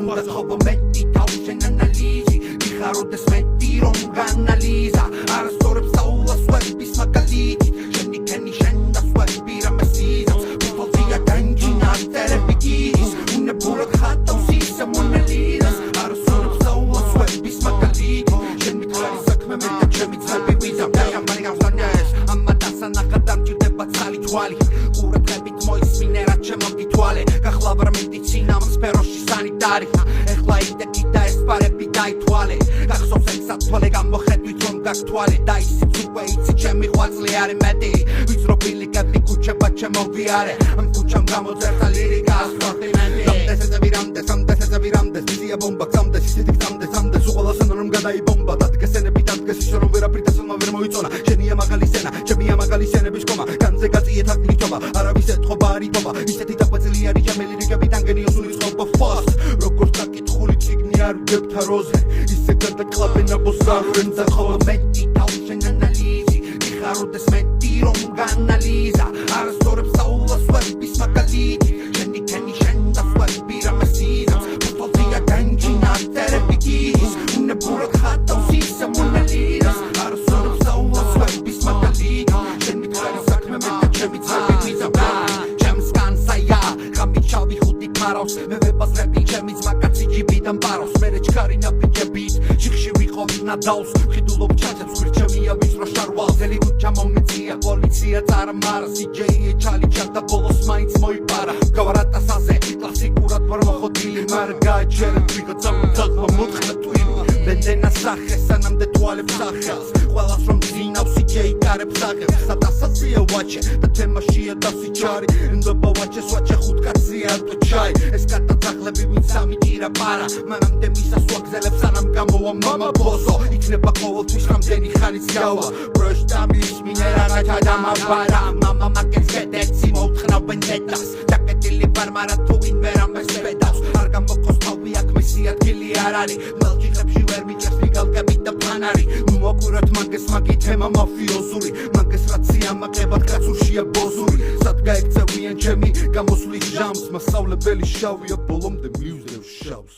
უნდა ხოვო მეტი თავშენ ანალიზი მიხაროდეს მეტი რომ განალიზა არასწორებს საულას ვების მაგალითი შენი კენი შენ დასვები რამესიზავს ფოტოთია განჯინა ტერები ის უნებურად ხატავს ისე მონალიზას არასწორებს საულას ვების მაგალითი შენი კარი საქმე მე და ჩემი ძმები ვიზამ და ამარი გავსანიეს ამა დასანახა დამჭირდება ცალი თვალი ყურადღებით მოისმინე რა ჩემო გითვალე გახლავარ მედიცინა სფეროში სანიტარი ეხლა იდექი და ესპარები დაითვალე გახსოვს ეს სათვალე გამოხედვით რომ გაგთვალე და ისიც უკვე იცი ჩემი ღვაწლი არის მეტი ვიცრობილი კები ქუჩება ჩემო ვიარე ამ ქუჩამ გამოძერთა ლირიკა ასფალტი მენდი სამდეს ვიზია ბომბა გზამდეს ისეთი გზამდეს უყოლას ანუ რომ გადაიბომბა დადგესენები დადგეს ისე რომ ვერაფრი დასალმა ვერ მოიწონა შენია მაგალი სენა ჩემია მაგალი სენების ხომა განზე გაწიეთ აკლიჩობა არავის ეთყობა არითობა ისეთი დაყვეწილი არის ჯამელი რიგები დანგენი ოსულის ხობა ფასტ როგორც დაკითხული ციგნი არ ვგებთა როზე ისე გადაკლავენ აბოსარენ ზახოვა მეტი თავშენ ანალიზი მიხაროდეს მეტი რომ განალიზა არასწორებს საულას ვების მაგალითი შენი კენი შენ დასვები რამესიზავს ფოტოთია განჯინა ტერები ის უნებურად ხატავს ისე მონალიზას არასწორებს საულას ვების მაგალითი შენი კარი საქმე მე და ჩემი ძმები ვიზამ ჩემს განსაია ხამით ჩავიხუტი ფარავს მე ვებაზრები ჩემი ძმა კაცი ჯიბიდან პარავს მერე ჩქარი ნაბიჯებით შიხში ვიყავ ნადავს ხიდულობ ჩაცებს ხვირჩემია ვისრო შარვალ ზელი ქუჩა მომეწია პოლიცია წარამარა სიჯეიე ჩალი ჩატა ბოლოს მაინც მოიპარა გავარატასაზე კლასიკურად ვარ მოხდილი მაგრამ გააჩერებ ვიღო წამოთახმა მოთხა თვი ბენდენა სახე სანამდე თვალებს ახელს ყველას რომ ძინავს სიჯეი კარებს აღებს სადასაცია ვაჩე და თემაშია დასიჩარი ნდობა ვაჩე სვაჩე ხუთკაცია თუ ჩაი ეს გადაწახლები ვინც ამიჭირა პარა მანამდე მისას ვაგზელებ სანამ გამოვა მამა ბოსო იქნება ყოველთვის რამდენი ხანის გავა ბროშტამის მინერალათა დამაბარა მამა მაგეს გედეცი მოუთხნავენ დედას დაკეტილი ვარ მაგრამ თუ ვინ ვერ ამას ბედავს არ გამოყოს თავი აქ მისი ადგილი არ არის მელჭიღებში ვერ მიჭერს ლიგალკები და პლანარი მოვაკვიროთ მაგეს მაგი თემა მაფიოზური მაგეს რაცია მაკებად კაცურშია ბოზური სად გაექცევიან ჩემი გამოსვლის ჟამს მასწავლებელი შავია ბოლომდე მივზრევ შავს